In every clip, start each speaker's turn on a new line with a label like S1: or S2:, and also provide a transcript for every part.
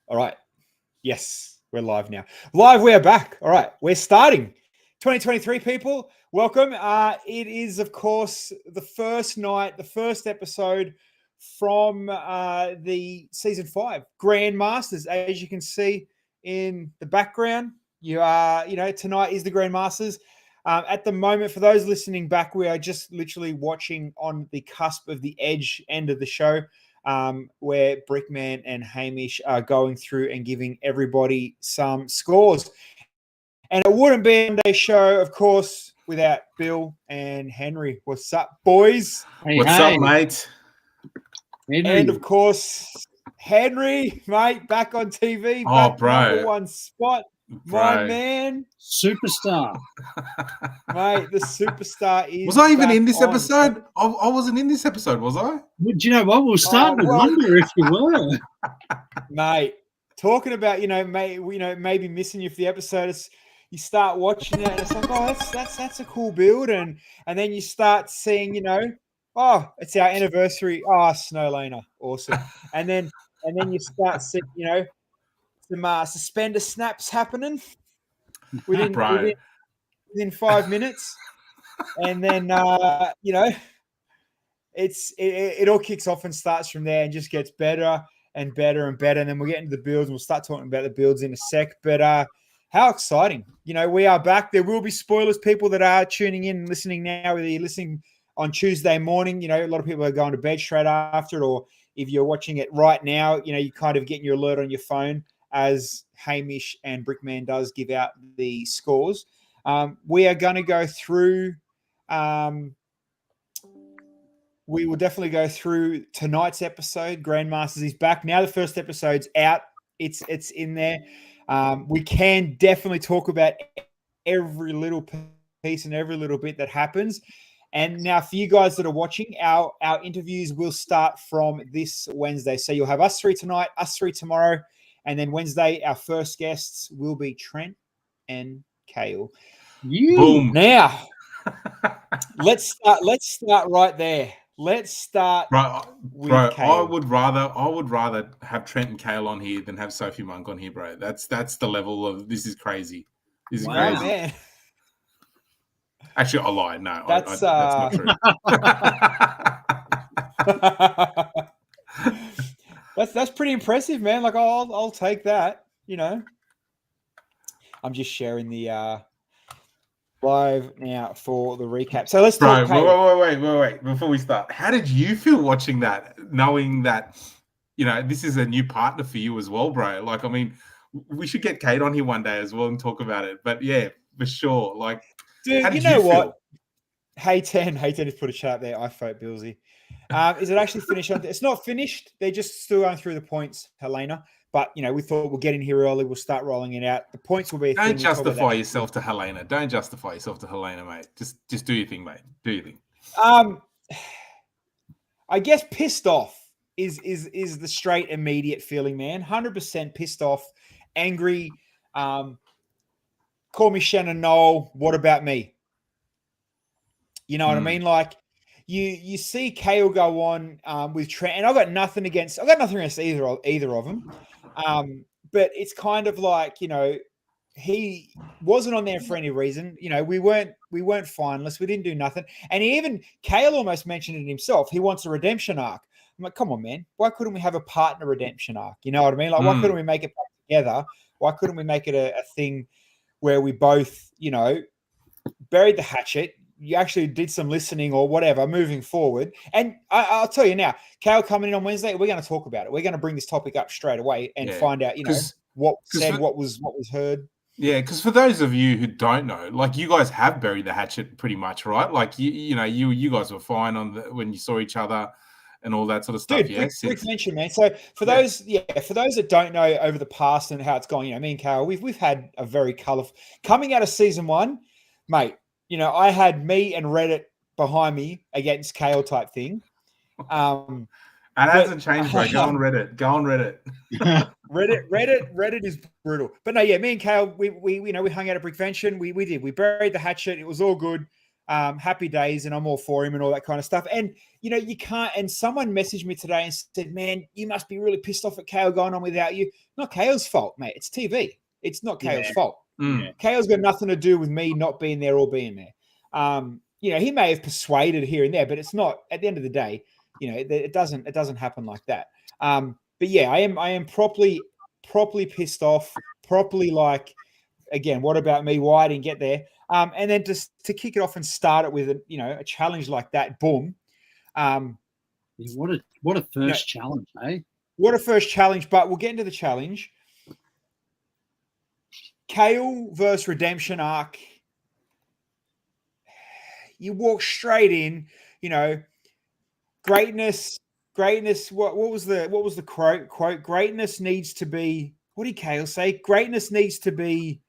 S1: All right. Yes, we're live now. Live, we are back. All right, we're starting. 2023 people, welcome. It is, of course, the first night, the first episode from the season 5 Grand Masters. As you can see in the background, tonight is the Grand Masters. At the moment, for those listening back, we are just literally watching on the cusp of the edge end of the show. Where Brickman and Hamish are going through and giving everybody some scores. And it wouldn't be a Monday show, of course, without Bill and Henry. What's up, boys?
S2: What's up, mate?
S1: Henry. And, of course, Henry, mate, back on TV. Back number one spot. My man.
S3: Superstar.
S1: Mate, the superstar is.
S2: Was I even in this episode? I wasn't in this episode, was I?
S3: Do you know what? We'll start to wonder if you were.
S1: Mate, talking about, maybe missing you for the episode. You start watching it and it's like, oh, that's a cool build. And then you start seeing, oh, it's our anniversary. Oh, Snow Laner. Awesome. and then you start seeing, some suspender snaps happening within 5 minutes, and then it all kicks off and starts from there and just gets better and better and better. And then we'll get into the builds and we'll start talking about the builds in a sec. But how exciting! We are back. There will be spoilers. People that are tuning in and listening now, whether you're listening on Tuesday morning, a lot of people are going to bed straight after it, or if you're watching it right now, you're kind of getting your alert on your phone as Hamish and Brickman does give out the scores. We are going to go through. We will definitely go through tonight's episode. Grandmasters is back now. The first episode's out. It's in there. We can definitely talk about every little piece and every little bit that happens. And now, for you guys that are watching, our interviews will start from this Wednesday. So you'll have us three tonight, us three tomorrow. And then Wednesday, our first guests will be Trent and Kale.
S2: Boom.
S1: Now, let's start right there. Let's start with Kale.
S2: I would rather have Trent and Kale on here than have Sophie Monk on here, bro. That's the level of this is crazy. This is crazy. Man. Actually, I lied. No, that's not true.
S1: That's pretty impressive, man. Like I'll take that. I'm just sharing the live now for the recap. So let's talk.
S2: Wait. Before we start, how did you feel watching that, knowing that this is a new partner for you as well, bro? Like, I mean, we should get Kate on here one day as well and talk about it. But yeah, for sure. Like,
S1: dude,
S2: how did you
S1: what?
S2: Feel?
S1: Hey 10 has put a chat there. I vote Bilsy. Is it actually finished? It's not finished. They're just still going through the points, Helena. But, we thought we'll get in here early. We'll start rolling it out. The points will be.
S2: Don't justify yourself to Helena. Don't justify yourself to Helena, mate. Just do your thing, mate. Do your thing.
S1: I guess pissed off is the straight immediate feeling, man. 100% pissed off, angry. Call me Shannon Knoll. What about me? You know what I mean? Like, you see Kale go on with Trent, and I've got nothing against either of them. But it's kind of like, he wasn't on there for any reason. We weren't finalists. We didn't do nothing. And Kale almost mentioned it himself. He wants a redemption arc. I'm like, come on, man. Why couldn't we have a partner redemption arc? You know what I mean? Like, why couldn't we make it back together? Why couldn't we make it a thing where we both, buried the hatchet? You actually did some listening or whatever moving forward. And I'll tell you now, Kale coming in on Wednesday, we're going to talk about it. We're going to bring this topic up straight away and find out, what was heard.
S2: Yeah, because for those of you who don't know, like, you guys have buried the hatchet pretty much, right? Like, you guys were fine when you saw each other and all that sort of stuff.
S1: Dude, quick mention, man. So for those that don't know over the past and how it's going, me and Kale, we've had a very colorful coming out of season 1, mate. I had me and Reddit behind me against Kale type thing.
S2: And it hasn't changed, bro. Go on Reddit.
S1: Reddit is brutal. But no, yeah, me and Kale, we hung out at Brickvention. We did. We buried the hatchet. It was all good. happy days, and I'm all for him and all that kind of stuff. And you can't. And someone messaged me today and said, "Man, you must be really pissed off at Kale going on without you." Not Kale's fault, mate. It's TV. It's not Kale's fault.
S2: Mm.
S1: Kale's got nothing to do with me not being there or being there. He may have persuaded here and there, but it's not. At the end of the day, it doesn't happen like that. But yeah, I am properly pissed off. Properly like, again, what about me? Why I didn't get there? And then just to kick it off and start it with a challenge like that. Boom.
S3: What a first challenge, eh?
S1: What a first challenge, but we'll get into the challenge. Kale versus Redemption arc. You walk straight in, greatness. What was the quote? Greatness needs to be, what did Kale say? Greatness needs to be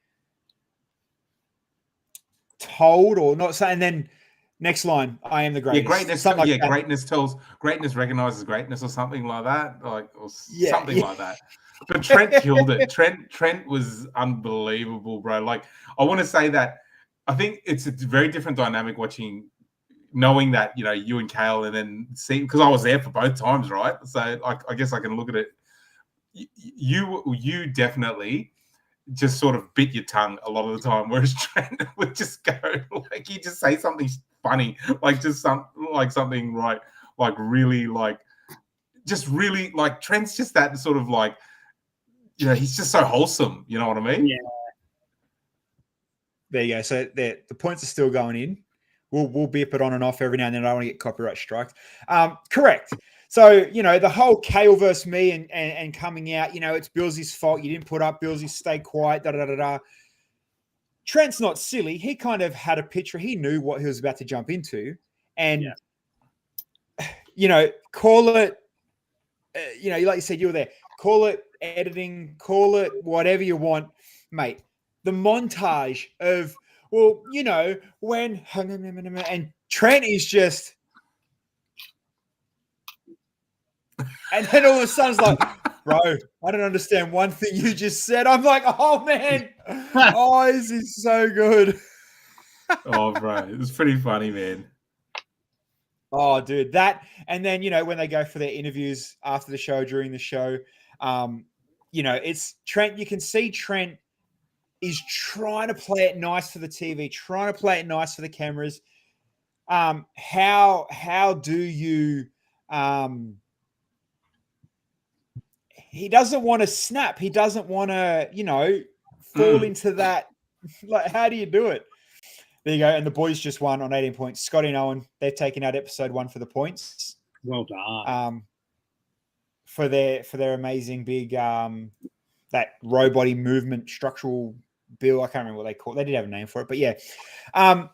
S1: told or not. And then next line, I am the greatest.
S2: Greatness recognizes greatness or something like that. Like that. But Trent killed it. Trent was unbelievable, bro. Like, I want to say that I think it's a very different dynamic knowing that, you and Kale, and then see, because I was there for both times, right? So I guess I can look at it. You definitely just sort of bit your tongue a lot of the time, whereas Trent would just go, like, he'd just say something funny, like just something right, like really, like, just really, like, Trent's just that sort of like, he's just so wholesome. You know what I mean?
S3: Yeah.
S1: There you go. So the points are still going in. We'll beep it on and off every now and then. I don't want to get copyright strikes. Correct. So, the whole Kale versus me and coming out, it's Bilsy's fault. You didn't put up. Bilsy, stay quiet. Da-da-da-da. Trent's not silly. He kind of had a picture. He knew what he was about to jump into. And, call it, like you said, you were there. Call it editing, call it whatever you want, mate. The montage of, when, and Trent is just, and then all of a sudden it's like, bro, I don't understand one thing you just said. I'm like, oh man, this is so good.
S2: Oh, bro, it was pretty funny, man.
S1: Oh, dude, that, and then, when they go for their interviews after the show, during the show, it's Trent. You can see Trent is trying to play it nice for the TV, trying to play it nice for the cameras. How do you, he doesn't want to snap. He doesn't want to, fall into that. Like, how do you do it? There you go. And the boys just won on 18 points. Scotty and Owen, they've taken out episode 1 for the points.
S3: Well done.
S1: For their amazing big, that robot movement structural bill. I can't remember what they call it. They did have a name for it, but yeah.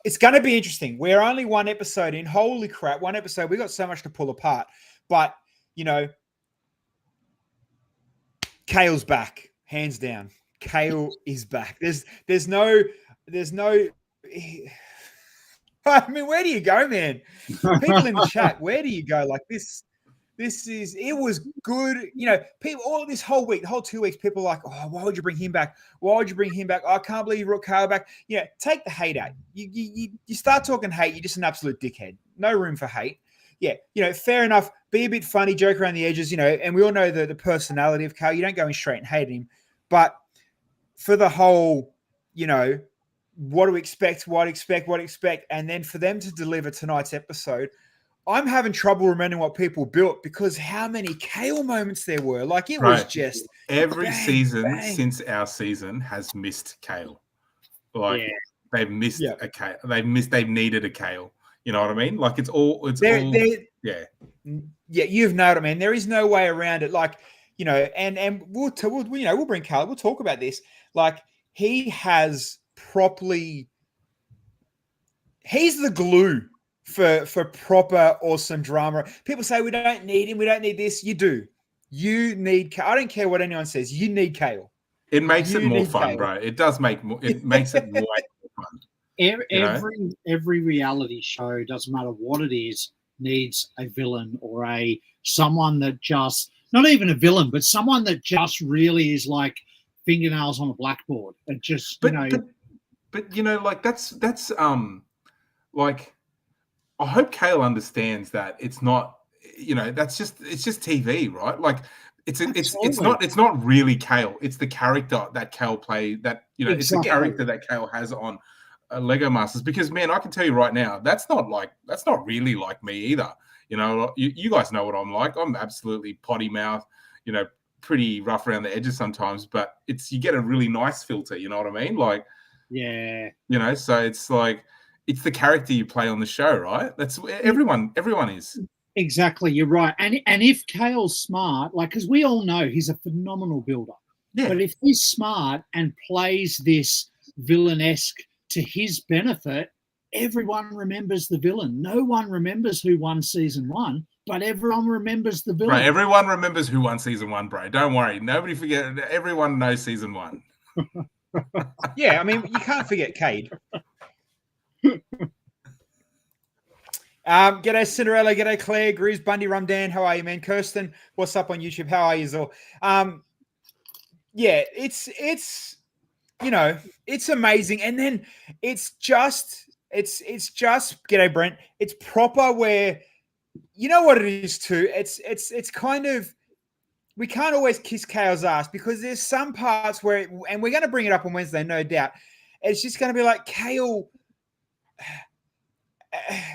S1: It's going to be interesting. We're only one episode in. Holy crap. One episode. We got so much to pull apart, but Kale's back, hands down. Kale is back. There's no, I mean, where do you go, man? People in the chat, where do you go? Like this it was good. People all this whole week, the whole 2 weeks, people are like, oh, why would you bring him back? Why would you bring him back? Oh, I can't believe you brought Kale back. Take the hate out. You start talking hate, you're just an absolute dickhead. No room for hate. Yeah, fair enough. Be a bit funny, joke around the edges, and we all know the personality of Kale. You don't go in straight and hate him. But for the whole, what do we expect, what expect, and then for them to deliver tonight's episode, I'm having trouble remembering what people built because how many Kale moments there were. Like, it was just
S2: every season since our season has missed Kale. Like, they've missed a Kale. They've needed a Kale. You know what I mean? Like, yeah.
S1: Yeah, you've nailed it, man. There is no way around it. Like, and we'll bring Kale. We'll talk about this. Like, he has properly. He's the glue for proper awesome drama. People say we don't need him. We don't need this. You do. You need Kale. I don't care what anyone says. You need Kale.
S2: It makes it more fun, Kale. Bro. It does it makes it way more fun.
S3: Every reality show, doesn't matter what it is, needs a villain or someone that just, not even a villain, but someone that just really is like fingernails on a blackboard. It just,
S2: but like that's like, I hope Kale understands that it's not, it's just TV, right? Like, it's not really Kale. It's the character that Kale play. That it's the
S3: Exactly.
S2: character that Kale has on Lego Masters. Because man, I can tell you right now, that's not really like me either. You guys know what I'm like. I'm absolutely potty mouth. Pretty rough around the edges sometimes, but you get a really nice filter. You know what I mean? Like,
S3: yeah.
S2: So it's like, it's the character you play on the show, right? That's everyone is.
S3: Exactly, you're right. And if Kale's smart, like, because we all know he's a phenomenal builder,
S2: Yeah.
S3: but if he's smart and plays this villainesque to his benefit, everyone remembers the villain. No one remembers who won season 1, but everyone remembers the villain.
S2: Right, everyone remembers who won season 1, bro. Don't worry. Nobody forget. Everyone knows season 1.
S1: Yeah, I mean, you can't forget Cade. G'day Cinderella, g'day Claire, Greaves, Bundy, Rumdan, how are you, man? Kirsten, what's up on YouTube? How are you, all? Yeah, it's it's amazing, and then it's just g'day Brent. It's proper where you know what it is too. It's kind of, we can't always kiss Kale's ass because there's some parts where, and we're going to bring it up on Wednesday, no doubt. It's just going to be like, Kale,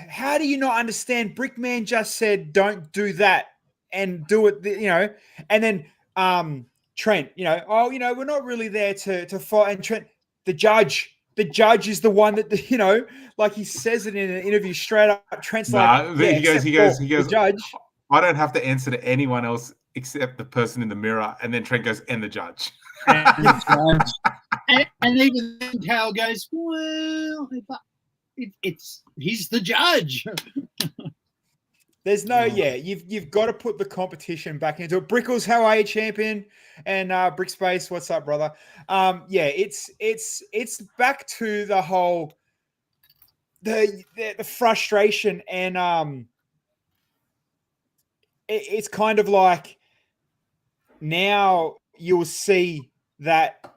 S1: how do you not understand? Brickman just said, don't do that and do it, and then Trent, we're not really there to fight. And Trent, the judge is the one that, like he says it in an interview straight up. Trent's
S2: he goes,
S1: the judge.
S2: I don't have to answer to anyone else except the person in the mirror. And then Trent goes, and the judge.
S3: and even then Kale goes, well, he's the judge.
S1: There's no, you've got to put the competition back into it. Brickles, how are you, champion? And Brickspace, what's up, brother? It's back to the whole the frustration, and it's kind of like now you'll see that.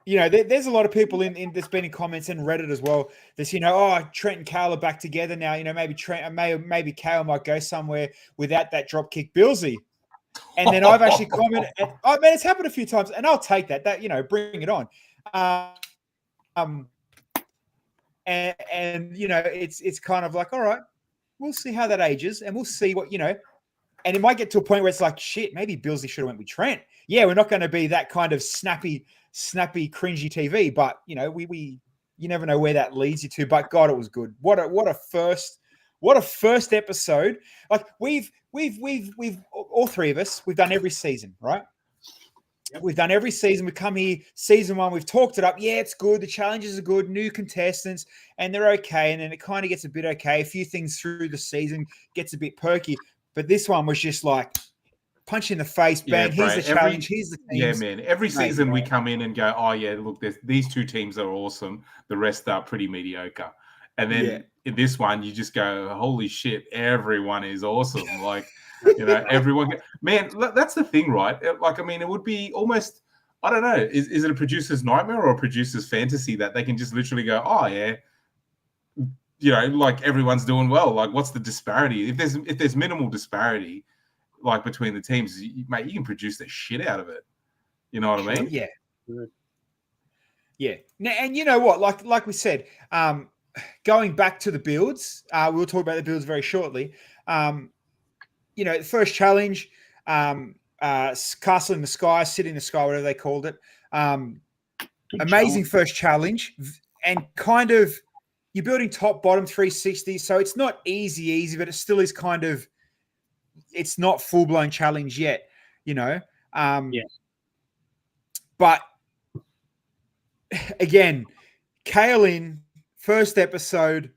S1: There's a lot of people in that's been in comments and Reddit as well. This, Trent and Kale are back together now. Maybe Trent, maybe Kale might go somewhere without that drop kick Bilsy. And then I've actually commented. Oh man, it's happened a few times, and I'll take that. Bring it on. It's kind of like, all right, we'll see how that ages, and we'll see what And it might get to a point where it's like, shit, maybe Bilsy should have went with Trent. Yeah, we're not going to be that kind of snappy, cringy TV, but you never know where that leads you to. But God, it was good. What a first episode. Like we've all three of us, we've done every season, right? Yep. We've done every season. We come here, season 1, we've talked it up. Yeah, it's good. The challenges are good. New contestants, and they're okay. And then it kind of gets a bit okay. A few things through the season gets a bit perky. But this one was just like punch in the face, bang.
S2: Yeah,
S1: here's the challenge. Here's the teams.
S2: Yeah, man. Every season we come in and go, oh yeah, look, these 2 teams are awesome. The rest are pretty mediocre. And then in this one, you just go, holy shit, everyone is awesome. Like, everyone. Man, that's the thing, right? Like, I mean, it would be almost, I don't know, is it a producer's nightmare or a producer's fantasy that they can just literally go, oh yeah, like everyone's doing well. Like, what's the disparity? If there's minimal disparity, like between the teams, mate, you can produce the shit out of it. You know what I mean?
S1: Yeah. Yeah. And you know what? Like we said, going back to the builds, we'll talk about the builds very shortly. The first challenge, castle in the sky, sit in the sky, whatever they called it. Amazing first challenge, and kind of you're building top, bottom 360. So it's not easy, but it still is kind of, it's not full blown challenge yet, But again, Kale in first episode.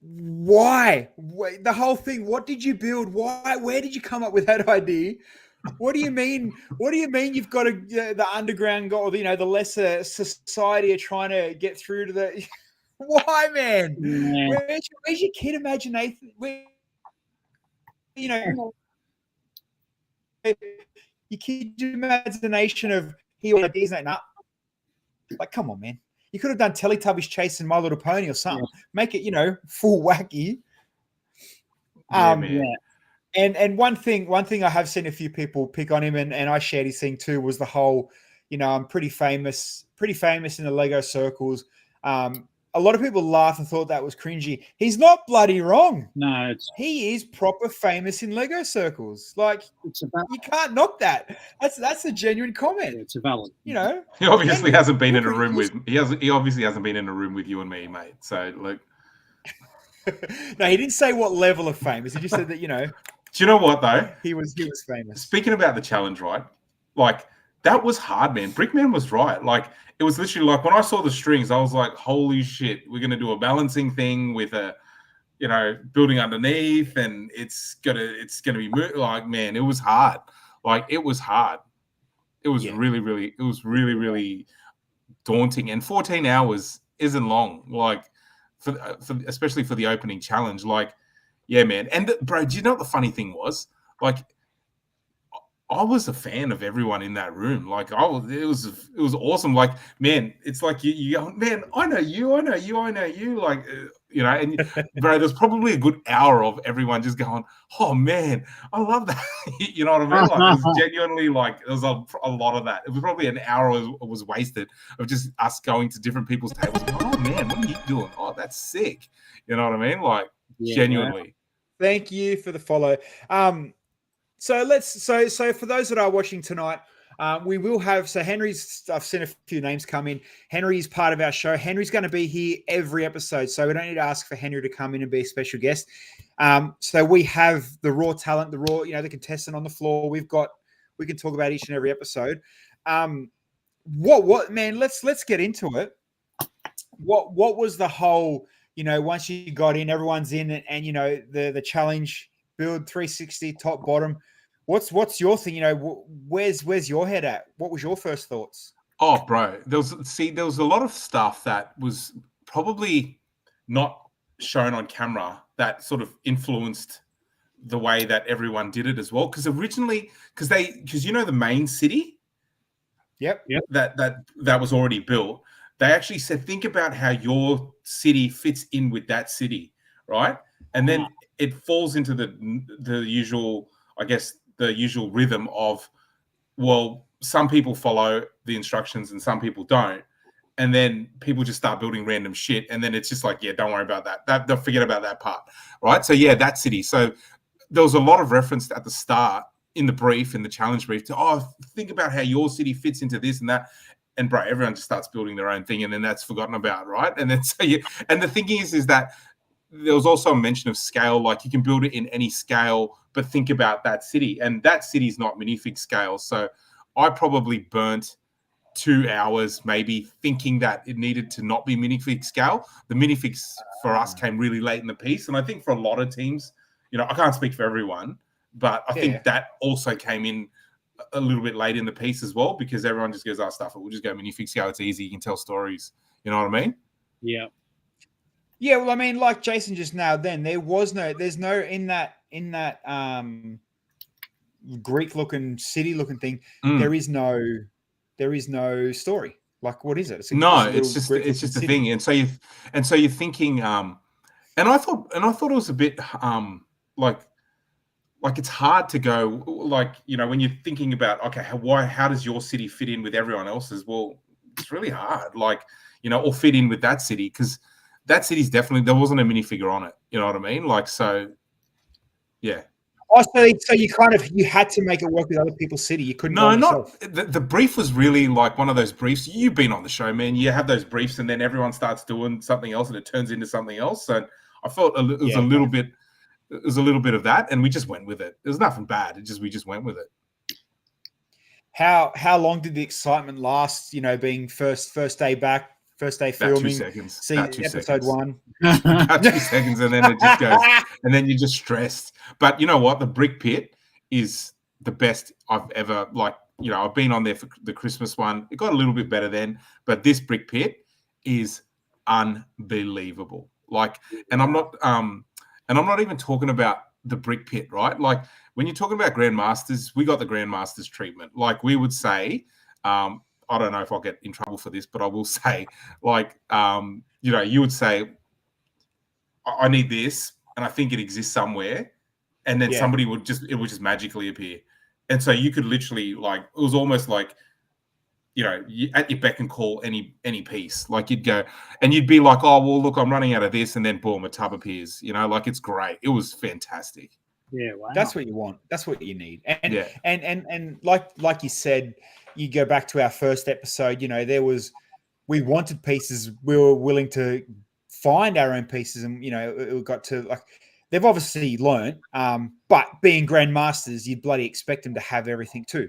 S1: Why? The whole thing. What did you build? Why? Where did you come up with that idea? What do you mean? What do you mean you've got the underground, or the lesser society are trying to get through to the? Why, man? Yeah. Where's your kid imagination? Your kid's imagination of he ideas like, nah. Like, come on, man. You could have done Teletubbies chasing My Little Pony or something. Make it, full wacky.
S2: Man.
S1: And one thing I have seen a few people pick on him, and I shared his thing too, was the whole, I'm pretty famous in the Lego circles. A lot of people laughed and thought that was cringy. He's not bloody wrong.
S3: No,
S1: he is proper famous in Lego circles. Like, you can't knock that. That's a genuine comment.
S3: It's a valid.
S2: He obviously hasn't been in a room with he obviously hasn't been in a room with you and me, mate. So look.
S1: No, he didn't say what level of famous. He just said that, Do
S2: you know what though?
S1: He was famous.
S2: Speaking about the challenge, right? Like, that was hard, man. Brickman was right. Like, it was literally like when I saw the strings, I was like, holy shit, we're gonna do a balancing thing with a building underneath, and it's gonna be like, man, it was hard. Like, it was hard. It was really daunting. And 14 hours isn't long. Like, for especially for the opening challenge. Like, yeah, man. And bro, do you know what the funny thing was? Like, I was a fan of everyone in that room. Like, it was awesome. Like, man, it's like you go, man, I know you. Like, and bro, there's probably a good hour of everyone just going, oh man, I love that. You know what I mean? Like, it was genuinely like, there was a lot of that. It was probably an hour was wasted of just us going to different people's tables. Oh man, what are you doing? Oh, that's sick. You know what I mean? Like, genuinely.
S1: Thank you for the follow. So for those that are watching tonight, we will have, Henry's, I've seen a few names come in. Henry's part of our show. Henry's going to be here every episode, so we don't need to ask for Henry to come in and be a special guest. So we have the raw talent, the contestant on the floor. We can talk about each and every episode. What man, let's get into it. What was the whole, once you got in, everyone's in, and the challenge, build 360 top bottom. What's your thing? Where's your head at? What was your first thoughts?
S2: Oh, bro, there was a lot of stuff that was probably not shown on camera that sort of influenced the way that everyone did it as well. Because originally, because the main city, that was already built. They actually said, think about how your city fits in with that city, right? And then it falls into the usual, I guess, the usual rhythm of, well, some people follow the instructions and some people don't. And then people just start building random shit. And then it's just like, yeah, don't worry about that. Don't forget about that part, right? So, yeah, that city. So there was a lot of reference at the start in the brief, in the challenge brief, to, think about how your city fits into this and that. And, bro, everyone just starts building their own thing, and then that's forgotten about, right? And then and the thinking is that there was also a mention of scale, like you can build it in any scale, but think about that city. And that city is not minifig scale. So I probably burnt 2 hours maybe thinking that it needed to not be minifig scale. The minifigs for us came really late in the piece. And I think for a lot of teams, I can't speak for everyone, but I think that also came in a little bit late in the piece as well, because everyone just goes, stuff it. We'll just go minifig scale. It's easy. You can tell stories. You know what I mean?
S3: Yeah.
S1: Yeah, well, I mean, like Jason just nailed then, there's no in that Greek-looking, city-looking thing, there is no story. Like, what is it?
S2: It's just a thing. And so you're thinking, and I thought it was a bit like it's hard to go, like, when you're thinking about, okay, how does your city fit in with everyone else's? Well, it's really hard, like, or fit in with that city, because that city's definitely, there wasn't a minifigure on it. You know what I mean? Like, so, yeah.
S1: Oh, so you had to make it work with other people's city. You couldn't. No,
S2: not the brief was really like one of those briefs. You've been on the show, man. You have those briefs, and then everyone starts doing something else, and it turns into something else. So I felt it was a little bit. It was a little bit of that, and we just went with it. It was nothing bad. We just went with it.
S1: How long did the excitement last? Being first day back. First day filming,
S2: 2 seconds.
S1: See episode 1.
S2: About 2 seconds, and then it just goes, and then you're just stressed. But you know what? The brick pit is the best I've ever, I've been on there for the Christmas one. It got a little bit better then, but this brick pit is unbelievable. And I'm not even talking about the brick pit, right? Like, when you're talking about Grandmasters, we got the Grandmasters treatment. Like, we would say, I don't know if I'll get in trouble for this, but I will say, like, you know, you would say, I need this, and I think it exists somewhere, and then somebody would just magically appear, and so you could literally, like, it was almost like, you know, at your beck and call any piece. Like, you'd go and you'd be like, oh well, look, I'm running out of this, and then boom, a tub appears. You know, like, it's great. It was fantastic.
S3: Yeah, wow.
S1: That's what you want. That's what you need. And
S2: Yeah.
S1: and like you said, you go back to our first episode. You know, we wanted pieces. We were willing to find our own pieces, and you know, it got to, like, they've obviously learned. But being grandmasters, you bloody expect them to have everything too.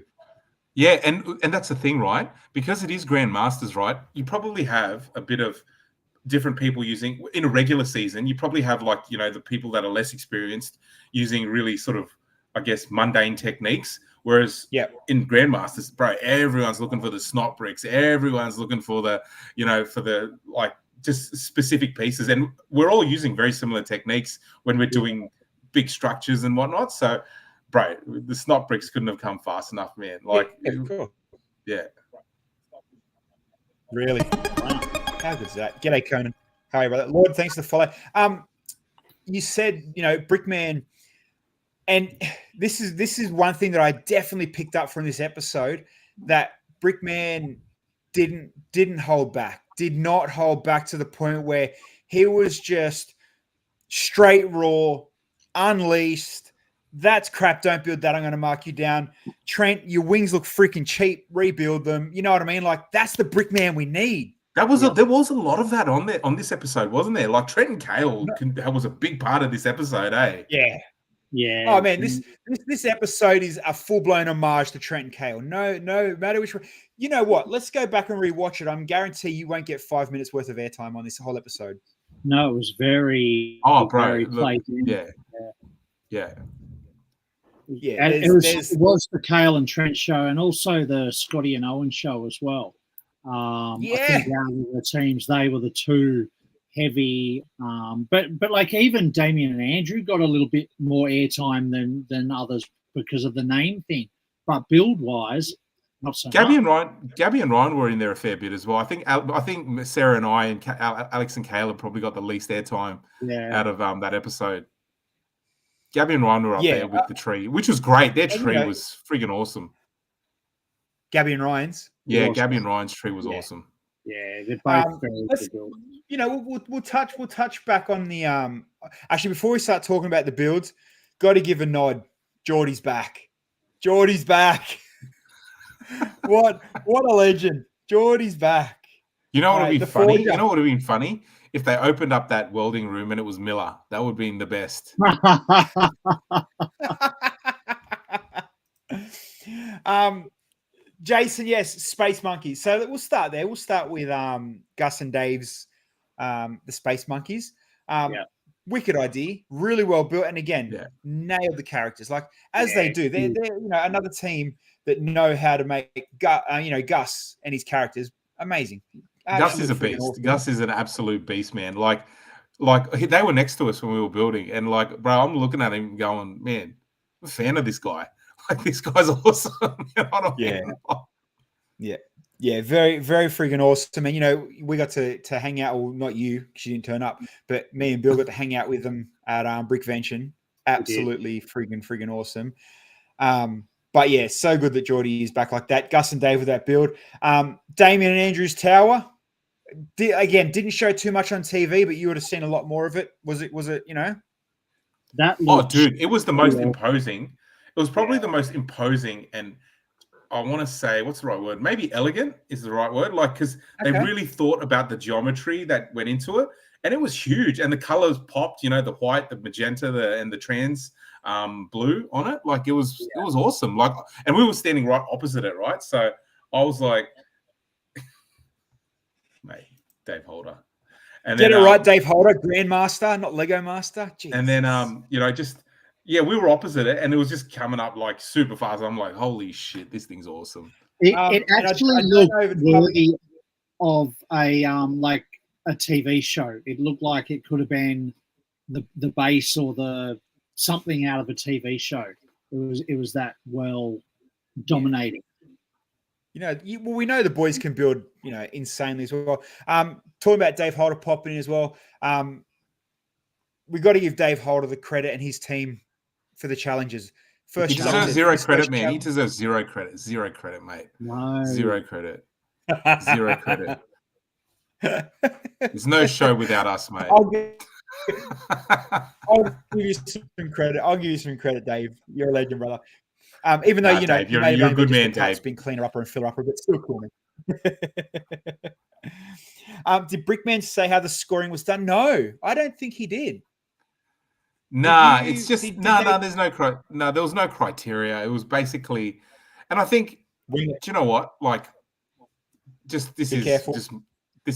S2: Yeah, and that's the thing, right? Because it is grandmasters, right? You probably have a bit of different people using, in a regular season, you probably have, like, you know, the people that are less experienced using really sort of, I guess, mundane techniques. Whereas in grandmasters, bro, everyone's looking for the snot bricks. Everyone's looking for the, you know, for the, like, just specific pieces. And we're all using very similar techniques when we're doing big structures and whatnot. So, bro, the snot bricks couldn't have come fast enough, man. Like,
S1: cool.
S2: Yeah.
S1: Really? Wow. How good is that? G'day, Conan. How are you, brother? Lord, thanks for the follow. You said, you know, Brickman, and this is one thing that I definitely picked up from this episode, that Brickman didn't hold back, did not hold back to the point where he was just straight raw, unleashed. That's crap. Don't build that. I'm going to mark you down. Trent, your wings look freaking cheap. Rebuild them. You know what I mean? Like, that's the Brickman we need.
S2: There was a lot of that on this episode, wasn't there? Like, Trent and Kale was a big part of this episode, eh?
S1: Yeah.
S3: Yeah.
S1: Oh man, this episode is a full-blown homage to Trent and Kale. No matter which one. You know what? Let's go back and rewatch it. I'm guarantee you won't get 5 minutes worth of airtime on this whole episode.
S3: No, it was very.
S2: Oh, bro.
S3: Very
S2: Look, yeah.
S3: And it was the Kale and Trent show, and also the Scotty and Owen show as well. I think out of the teams, they were the two heavy. But like, even Damien and Andrew got a little bit more airtime than others because of the name thing. But build wise, not so
S2: Gabby
S3: much.
S2: and Ryan were in there a fair bit as well. I think Sarah and I and Alex and Kale have probably got the least airtime out of that episode. Gabby and Ryan were up there with the tree, which was great. Their tree was friggin' awesome.
S1: Gabby and Ryan's?
S2: Yeah, Gabby and Ryan's tree was awesome.
S3: Yeah, they're both very good builds.
S1: You know, we'll touch back on the actually, before we start talking about the builds, got to give a nod. Geordie's back. Geordie's back. What a legend. Geordie's back.
S2: You know what would be funny? You know what would have been funny? If they opened up that welding room and it was Miller. That would have been the best.
S1: Jason, yes, Space Monkeys. So we'll start there. We'll start with Gus and Dave's the Space Monkeys. Wicked idea, really well built, and again, nailed the characters like as they do. They're you know, another team that know how to make Gus and his characters amazing.
S2: Gus is a beast. Awesome. Gus is an absolute beast, man. Like they were next to us when we were building, and like, bro, I'm looking at him going, man, I'm a fan of this guy. Like, this guy's awesome. You know what I mean?
S1: Yeah, very, very freaking awesome. And, you know, we got to hang out, well, not you, because you didn't turn up, but me and Bill got to hang out with them at Brickvention. Absolutely freaking awesome. But, yeah, so good that Geordie is back like that. Gus and Dave with that build. Damien and Andrew's tower, didn't show too much on TV, but you would have seen a lot more of it. Was it, you know?
S2: Dude, it was the most imposing. It was probably the most imposing, and I want to say, what's the right word? Maybe elegant is the right word. Like, because they really thought about the geometry that went into it, and it was huge. And the colors popped, you know, the white, the magenta, and the trans blue on it. Like, it was awesome. Like, and we were standing right opposite it, right? So I was like, mate, Dave Holder. And
S1: Get it right, Dave Holder, Grandmaster, not Lego Master. Jesus.
S2: And then, you know, just. Yeah, we were opposite it, and it was just coming up like super fast. I'm like, holy shit, this thing's awesome.
S3: It actually looked worthy of a like a TV show. It looked like it could have been the base or the something out of a TV show. It was that well dominating.
S1: we know the boys can build, insanely as well. Talking about Dave Holder popping in as well. We got to give Dave Holder the credit and his team for the challenges.
S2: He deserves zero credit, man. He deserves zero credit. Zero credit, mate.
S3: No.
S2: Zero credit. Zero credit. There's no show without us, mate.
S1: I'll give you some credit. I'll give you some credit, Dave. You're a legend, brother. Even though
S2: Dave, you're a good man, Dave.
S1: Been cleaner upper and filler upper, but still cool. Did Brickman say how the scoring was done? No, I don't think he did.
S2: Nah, it's just there's there was no criteria. It was basically, and I think, do you know what? Like, this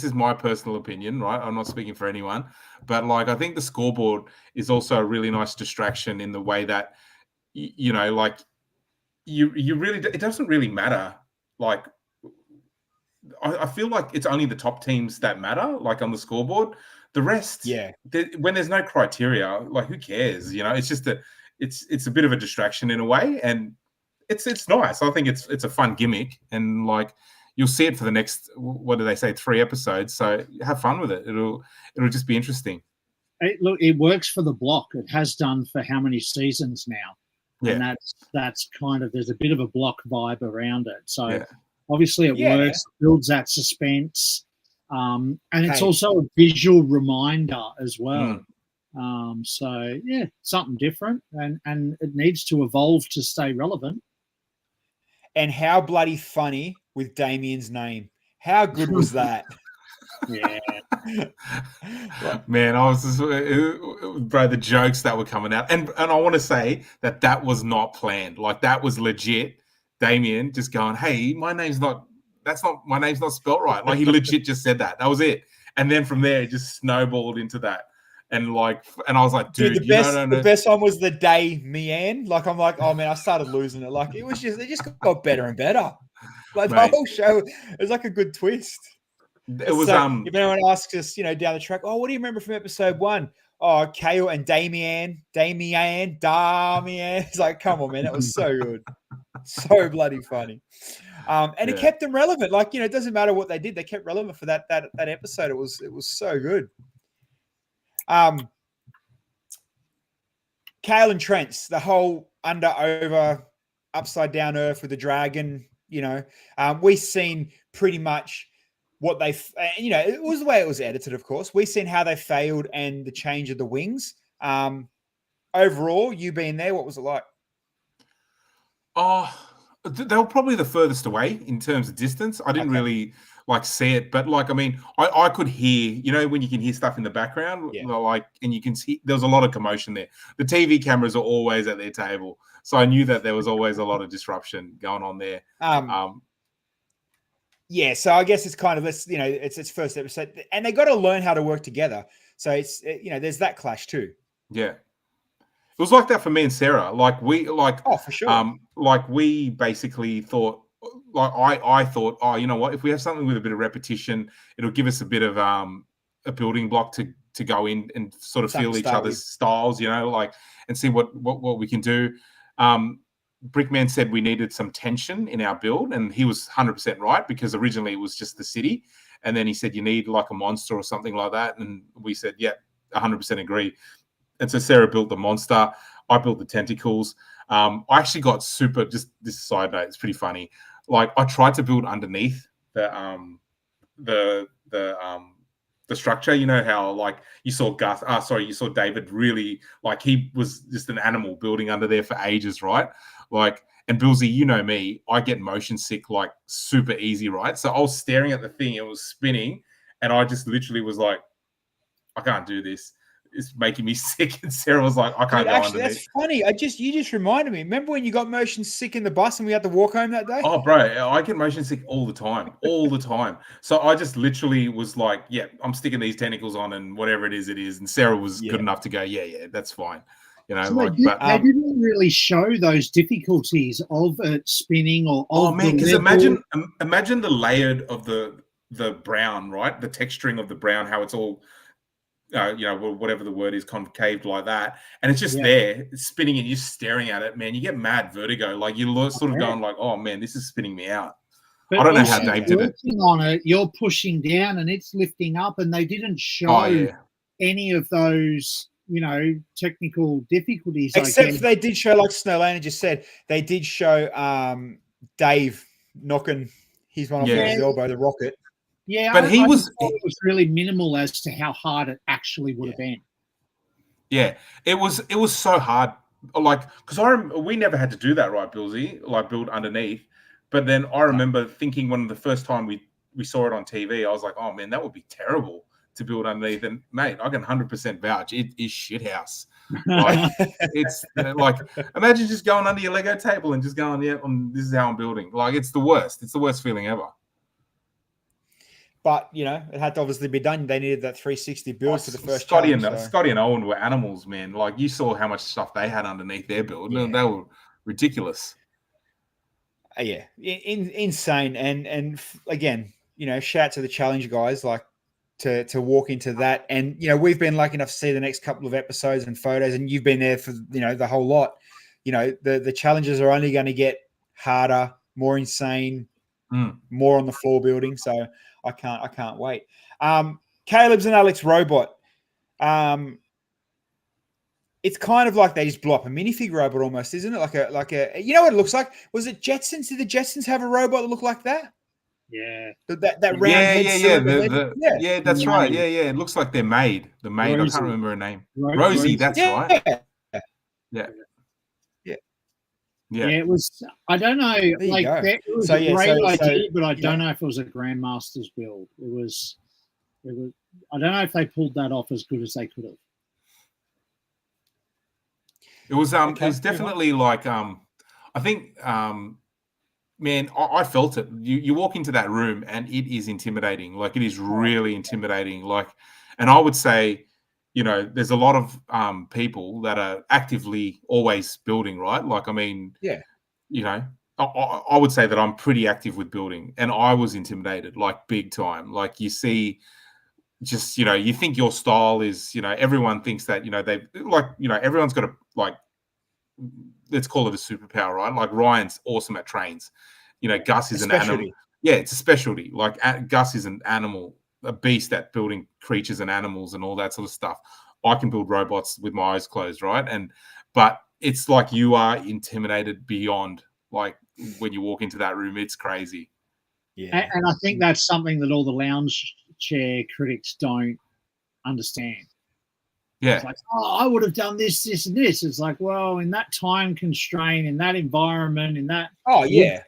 S2: is my personal opinion, right? I'm not speaking for anyone, but like, I think the scoreboard is also a really nice distraction in the way that, you really, it doesn't really matter. Like, I feel like it's only the top teams that matter, like on the scoreboard. The rest, when there's no criteria, like, who cares? It's just it's a bit of a distraction in a way, and it's nice. I think it's a fun gimmick, and like, you'll see it for the next, what do they say, 3 episodes. So have fun with it. It'll just be interesting.
S3: It works for the block. It has done for how many seasons now? Yeah. And that's kind of, there's a bit of a block vibe around it. So obviously it works, builds that suspense. And it's also a visual reminder as well. So something different, and it needs to evolve to stay relevant.
S1: And how bloody funny with Damien's name. How good was that?
S3: Yeah.
S2: Man, I was just, bro, the jokes that were coming out. And I want to say that was not planned. Like, that was legit. Damien just going, hey, my name's not spelt right. Like, he legit just said that. That was it. And then from there, it just snowballed into that. And I was like, dude,
S1: the best one was the Damien. Like, I'm like, oh man, I started losing it. Like, it just got better and better. Like, the whole show, it was like a good twist.
S2: It was
S1: if anyone asks us, down the track, oh, what do you remember from episode 1? Oh, Kale and Damien. It's like, come on, man, that was so good. So bloody funny. And it kept them relevant. Like, it doesn't matter what they did, they kept relevant for that episode. It was so good. Kale and Trent's, the whole under, over, upside down earth with the dragon, we've seen pretty much what they, it was the way it was edited, of course. We've seen how they failed and the change of the wings. Overall, you being there, what was it like?
S2: Oh, they were probably the furthest away in terms of distance. I didn't really see it, but I could hear, when you can hear stuff in the background, and you can see there was a lot of commotion there. The TV cameras are always at their table, so I knew that there was always a lot of disruption going on there.
S1: So I guess it's kind of it's its first episode, and they got to learn how to work together. So it's there's that clash too.
S2: Yeah. It was like that for me and Sarah.
S1: Oh, for sure.
S2: We basically thought, I thought, oh, you know what? If we have something with a bit of repetition, it'll give us a bit of a building block to go in and sort of feel each other's styles, and see what we can do. Brickman said we needed some tension in our build, and he was 100% right, because originally it was just the city, and then he said you need like a monster or something like that, and we said, yeah, 100% agree. And so Sarah built the monster. I built the tentacles. I actually got super. Just this side note, it's pretty funny. Like, I tried to build underneath the structure. You know how you saw you saw David really, he was just an animal building under there for ages, right? And Bilsy, you know me, I get motion sick super easy, right? So I was staring at the thing, it was spinning, and I just literally was like, I can't do this. It's making me sick. And Sarah was like, I can't go underneath.
S1: That's funny. You just reminded me. Remember when you got motion sick in the bus and we had to walk home that day?
S2: Oh, bro, I get motion sick all the time. So I just literally was like, yeah, I'm sticking these tentacles on and whatever it is. And Sarah was good enough to go, yeah, that's fine.
S3: So they didn't really show those difficulties of it spinning or.
S2: Oh man, because imagine the layered of the brown, right? The texturing of the brown, how it's all. Whatever the word is, concaved like that, and it's just there, it's spinning, and you're staring at it, man. You get mad vertigo, you're sort of going oh man, this is spinning me out.
S3: But
S2: I don't know how
S3: also
S2: Dave did it.
S3: working on it, you're pushing down and it's lifting up, and they didn't show
S2: Oh yeah,
S3: any of those, technical difficulties. I
S1: Except
S3: guess.
S1: for they did show, like Snowlana just said, they did show Dave knocking his one off
S2: Yeah.
S1: his elbow, the rocket.
S3: Yeah,
S2: But he
S3: I
S2: was-
S3: just thought it was really minimal as to how hard it actually would have been.
S2: yeah. It was so hard. Like, because we never had to do that, right, Bilsy? Like build underneath. But then I remember thinking when the first time we saw it on TV, I was like, oh man, that would be terrible to build underneath. And mate, I can 100% vouch it is shithouse. Like it's like imagine just going under your Lego table and just going, yeah, this is how I'm building. Like it's the worst. It's the worst feeling ever.
S1: But it had to obviously be done. They needed that 360 build for the first
S2: Scotty
S1: challenge.
S2: Scotty and Owen were animals, man. Like you saw how much stuff they had underneath their build.
S1: Yeah.
S2: They were ridiculous.
S1: Yeah, insane. And again, shout to the challenge guys, like to walk into that. And we've been lucky enough to see the next couple of episodes and photos, and you've been there for the whole lot. The challenges are only going to get harder, more insane, more on the floor building. So I can't wait. Caleb's and Alex robot. It's kind of like they just blow up a minifig robot almost, isn't it? Like a what it looks like? Was it Jetsons? Did the Jetsons have a robot that looked like that?
S3: Yeah.
S1: That round head.
S2: Yeah, that's right. Yeah. It looks like they're made. The maid.
S3: Rosie.
S2: I can't remember her name.
S3: Rosie.
S2: Rosie, that's right.
S3: Yeah,
S2: Yeah.
S3: it was. I don't know. Like
S1: go.
S3: it was
S1: So,
S3: a great
S1: so-
S3: idea, but I don't know if it was a Grandmaster's build. It was. I don't know if they pulled that off as good as they could have.
S2: It was
S1: Okay,
S2: it was definitely like I think man, I felt it. You walk into that room and it is intimidating. Like it is really intimidating. Like, and I would say, there's a lot of people that are actively always building, right? Like, I mean, I would say that I'm pretty active with building, and I was intimidated, like big time. Like you see, just you think your style is, everyone thinks that they like, everyone's got a like, let's call it a superpower, right? Like Ryan's awesome at trains. Gus is an animal. Yeah, it's a specialty. Like Gus is an animal, a beast at building creatures and animals and all that sort of stuff. I can build robots with my eyes closed, right? But it's like you are intimidated beyond, like when you walk into that room, it's crazy.
S1: Yeah.
S3: And I think that's something that all the lounge chair critics don't understand.
S2: Yeah.
S3: It's like, I would have done this, this, and this. It's like, well, in that time constraint, in that environment, in that.
S1: Oh yeah.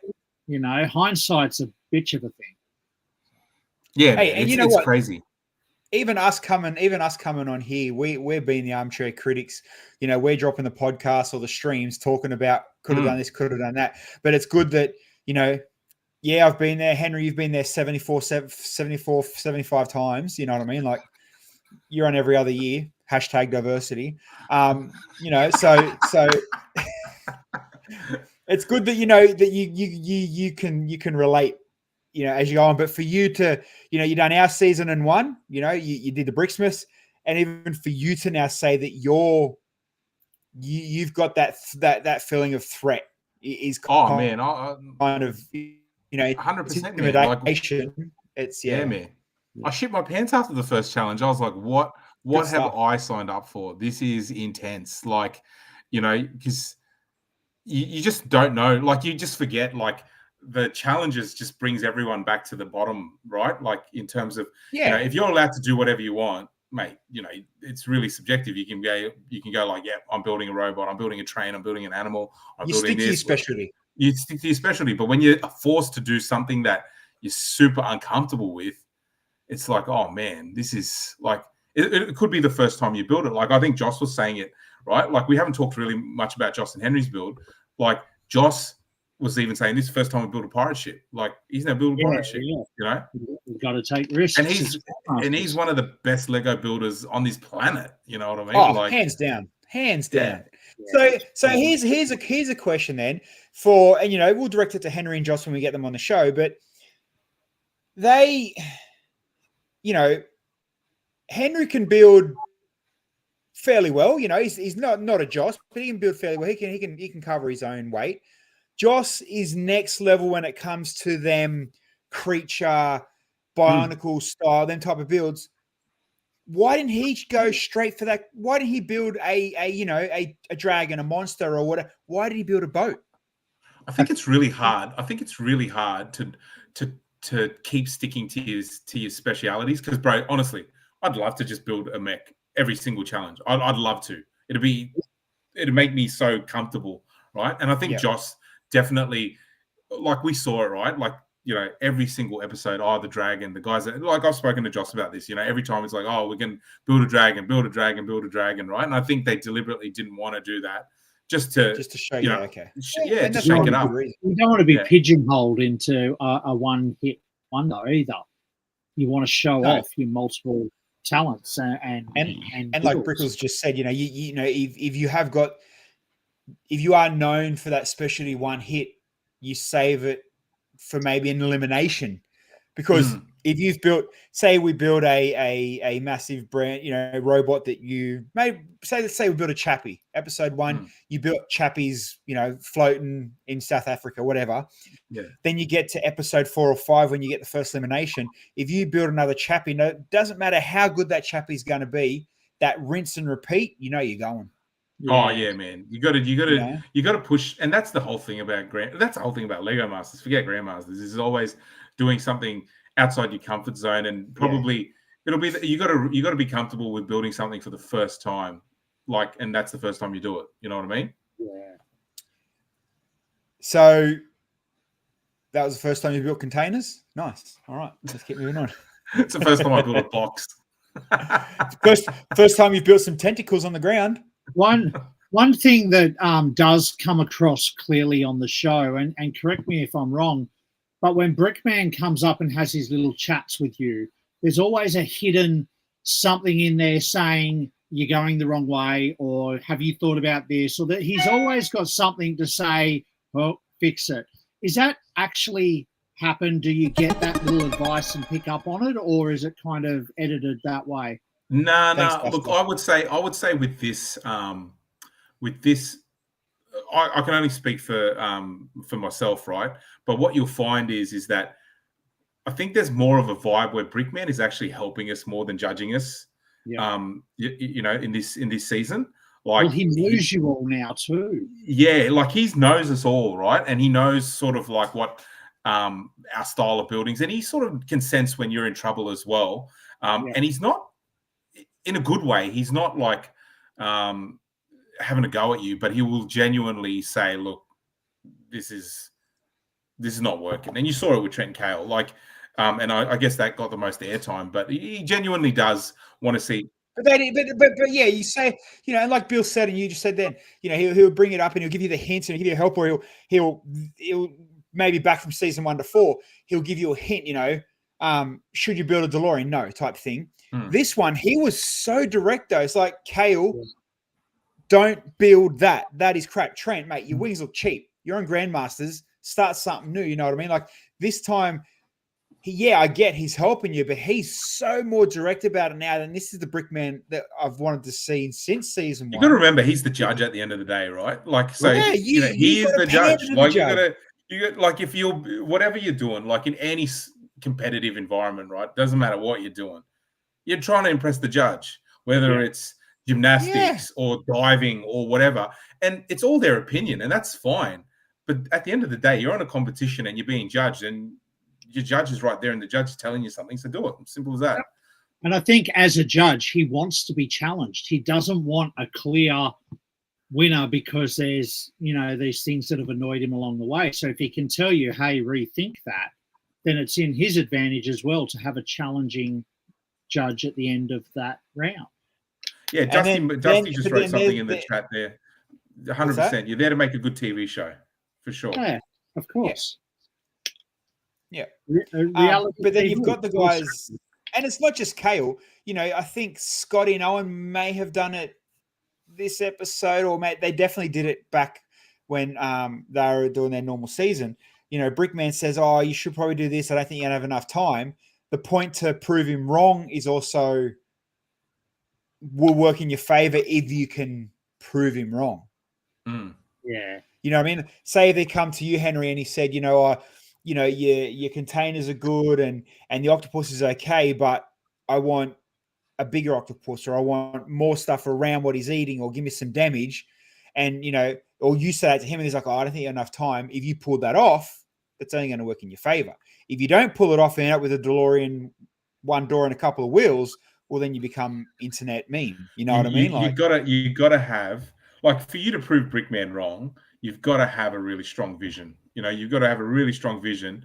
S3: Hindsight's a bitch of a thing.
S2: Yeah,
S1: Hey,
S2: man,
S1: and
S2: it's
S1: what?
S2: crazy.
S1: Even us coming on here, we're being the armchair critics. We're dropping the podcast or the streams talking about could have done this, could have done that. But it's good that, I've been there. Henry, you've been there 74, 75 times. You know what I mean? Like you're on every other year. #diversity. So it's good that that you can relate, as you go on. But for you to, you done our season and one, you did the Bricksmiths, and even for you to now say that you've got that feeling of threat is kind of
S2: 100%,
S1: intimidation. It's
S2: man. I shit my pants after the first challenge. I was like, what have
S1: stuff.
S2: I signed up for? This is intense. Like, because you just don't know. Like, you just forget, like, the challenges just brings everyone back to the bottom, right? Like, in terms of, if you're allowed to do whatever you want, mate, it's really subjective. You can go like, yeah, I'm building a robot, I'm building a train, I'm building an animal, I'm building this.
S1: You stick to your specialty.
S2: But when you're forced to do something that you're super uncomfortable with, it's like, oh man, this is like, it could be the first time you build it. Like, I think Joss was saying it, right? Like, we haven't talked really much about Joss and Henry's build. Like, Joss was even saying this is the first time we build a pirate ship. Like, he's never built a pirate ship,
S3: You've got to take risks.
S2: And he's one of the best Lego builders on this planet. You know what I mean?
S1: Oh,
S2: like,
S1: hands down.
S2: Yeah.
S1: So here's a question then for, and we'll direct it to Henry and Joss when we get them on the show, but they, Henry can build fairly well. He's not a Joss, but he can build fairly well. He can cover his own weight. Joss is next level when it comes to them creature, bionicle style, them type of builds. Why didn't he go straight for that? Why didn't he build a dragon, a monster, or whatever? Why did he build a boat?
S2: I think it's really hard. To keep sticking to your specialities. Because, bro, honestly, I'd love to just build a mech every single challenge. I'd love to. It'd make me so comfortable, right? And I think Joss definitely, like we saw it, right? Like, every single episode, the dragon, the guys that, like, I've spoken to Joss about this, every time it's like, we can build a dragon, right? And I think they deliberately didn't want to do that just to
S1: show you, okay.
S2: to shake it up.
S3: You don't want to be pigeonholed into a one-hit wonder either. You want to show off your multiple talents and
S1: like Brickles just said, if you are known for that specialty one hit, you save it for maybe an elimination, because if you've built, say we build a massive brand, robot that you let's say we build a Chappie. Episode 1, you built Chappies, floating in South Africa, whatever.
S2: Yeah.
S1: Then you get to episode 4 or 5 when you get the first elimination. If you build another Chappie, it doesn't matter how good that Chappie is going to be. That rinse and repeat, you're going.
S2: Oh yeah, man! You got to push, and that's the whole thing about That's the whole thing about Lego Masters. Forget Grandmasters. Is always doing something outside your comfort zone, and probably it'll be you got to be comfortable with building something for the first time, and that's the first time you do it. You know what I mean?
S3: Yeah.
S1: So that was the first time you built containers. Nice. All right, let's keep moving on.
S2: It's the first time I built a box.
S1: First time you built some tentacles on the ground.
S3: One thing that does come across clearly on the show, and correct me if I'm wrong, but when Brickman comes up and has his little chats with you, there's always a hidden something in there saying you're going the wrong way, or have you thought about this, or that he's always got something to say, well, fix it. Is that actually happen? Do you get that little advice and pick up on it, or is it kind of edited that way?
S2: No. Look, I would say with this, I can only speak for myself, right? But what you'll find is that I think there's more of a vibe where Brickman is actually helping us more than judging us.
S3: Yeah.
S2: In this season,
S3: well, he knows you all now too.
S2: Yeah, like he knows us all, right? And he knows sort of like what our style of buildings, and he sort of can sense when you're in trouble as well. And he's not, in a good way, he's not like having a go at you, but he will genuinely say, look, this is not working. And you saw it with Trent Kale, and I guess that got the most airtime, but he genuinely does want to see.
S1: But yeah, you say, and like Bill said, and you just said then, he'll bring it up and he'll give you the hints and he'll give you help, or he'll maybe back from season 1 to 4, he'll give you a hint, should you build a DeLorean? No, type thing. This one, he was so direct though. It's like, Kale, don't build that. That is crap. Trent, mate, your wings look cheap. You're on Grandmasters. Start something new. You know what I mean? Like this time, I get he's helping you, but he's so more direct about it now. And this is the Brickman that I've wanted to see since season 1.
S2: You got to remember, he's the judge at the end of the day, right? Like, so he is the judge. Like, you got like, if you're whatever you're doing, like in any competitive environment, right? Doesn't matter what you're doing. You're trying to impress the judge, whether it's gymnastics or diving or whatever. And it's all their opinion, and that's fine. But at the end of the day, you're on a competition and you're being judged, and your judge is right there, and the judge is telling you something, so do it. Simple as that.
S3: And I think as a judge, he wants to be challenged. He doesn't want a clear winner because there's, these things that have annoyed him along the way. So if he can tell you, hey, rethink that, then it's in his advantage as well to have a challenging judge at the end of that round.
S2: Yeah, Dusty just wrote something in the chat there. 100%. You're there to make a good TV show, for sure.
S3: Yeah, of course.
S1: Yeah. But then you've got the guys, and it's not just Kale. I think Scotty and Owen may have done it this episode, or they definitely did it back when they were doing their normal season. Brickman says, oh, you should probably do this. I don't think you have enough time. The point to prove him wrong is also will work in your favor if you can prove him wrong.
S3: Yeah.
S1: You know what I mean? Say if they come to you, Henry, and he said, your containers are good and the octopus is okay, but I want a bigger octopus, or I want more stuff around what he's eating, or give me some damage. And, or you say that to him and he's like, oh, I don't think you have enough time. If you pull that off, that's only going to work in your favor. If you don't pull it off and end up with a DeLorean, one door and a couple of wheels, well, then you become internet meme. You know what I mean?
S2: Like, you gotta have, like, for you to prove Brickman wrong, you've got to have a really strong vision. You've got to have a really strong vision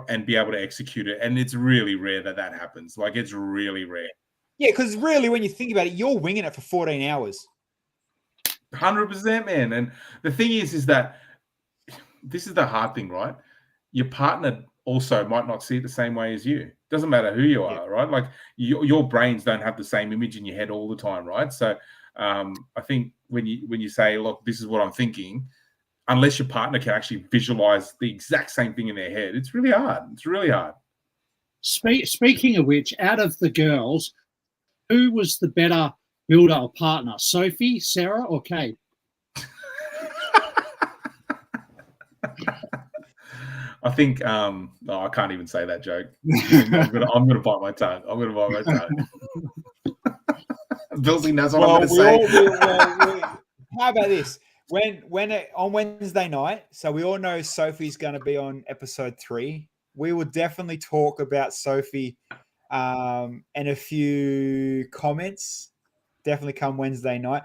S2: and be able to execute it. And it's really rare that happens. Like, it's really rare.
S1: Yeah, because really, when you think about it, you're winging it for 14 hours.
S2: 100%, man. And the thing is that this is the hard thing, right? Your partner also might not see it the same way as you. Doesn't matter who you are, right? Like, your brains don't have the same image in your head all the time, right? So I think when you say, look, this is what I'm thinking, unless your partner can actually visualize the exact same thing in their head, it's really hard. It's really hard.
S3: Speaking of which, out of the girls, who was the better builder or partner, Sophie, Sarah, or Kate?
S2: I think I can't even say that joke. I'm gonna bite my tongue. Bilsy knows what I'm gonna say.
S1: How about this? When on Wednesday night, so we all know Sophie's going to be on episode 3. We will definitely talk about Sophie and a few comments. Definitely come Wednesday night.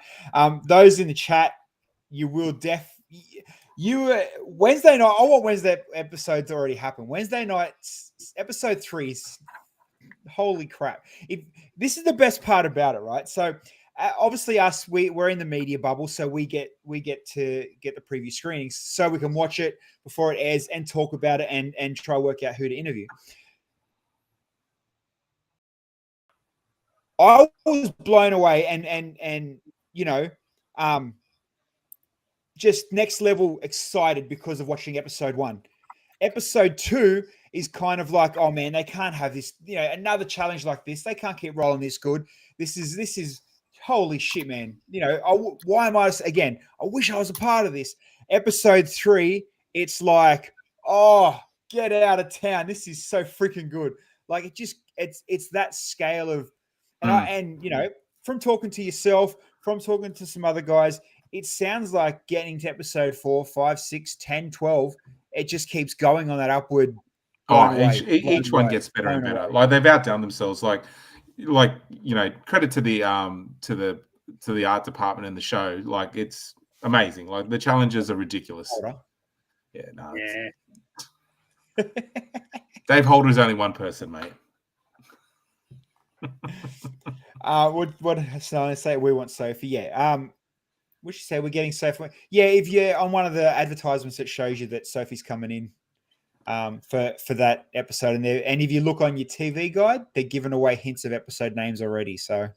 S1: Those in the chat, you will Wednesday night. I want Wednesday episodes to already happen. Wednesday night, episode 3 is holy crap. This is the best part about it, right? So obviously we're in the media bubble, so we get to get the preview screenings so we can watch it before it airs and talk about it and try to work out who to interview. I was blown away and just next level excited because of watching episode 1. Episode 2 is kind of like, oh man, they can't have this, another challenge like this. They can't keep rolling this good. This is holy shit, man. Why am I again? I wish I was a part of this. Episode 3, it's like, oh, get out of town. This is so freaking good. Like it's that scale of, from talking to yourself, from talking to some other guys, it sounds like getting to episode 4, 5, 6, 10, 12. It just keeps going on that upward.
S2: Each one gets better and better. Like, they've outdone themselves. Like credit to the art department in the show. Like, it's amazing. Like, the challenges are ridiculous. Yeah, no. Yeah. Dave Holder is only one person, mate.
S1: What I say? We want Sophie. Yeah. We should say we're getting Sophie. Yeah, if you're on one of the advertisements, it shows you that Sophie's coming in for that episode. And if you look on your TV guide, they're giving away hints of episode names already. So,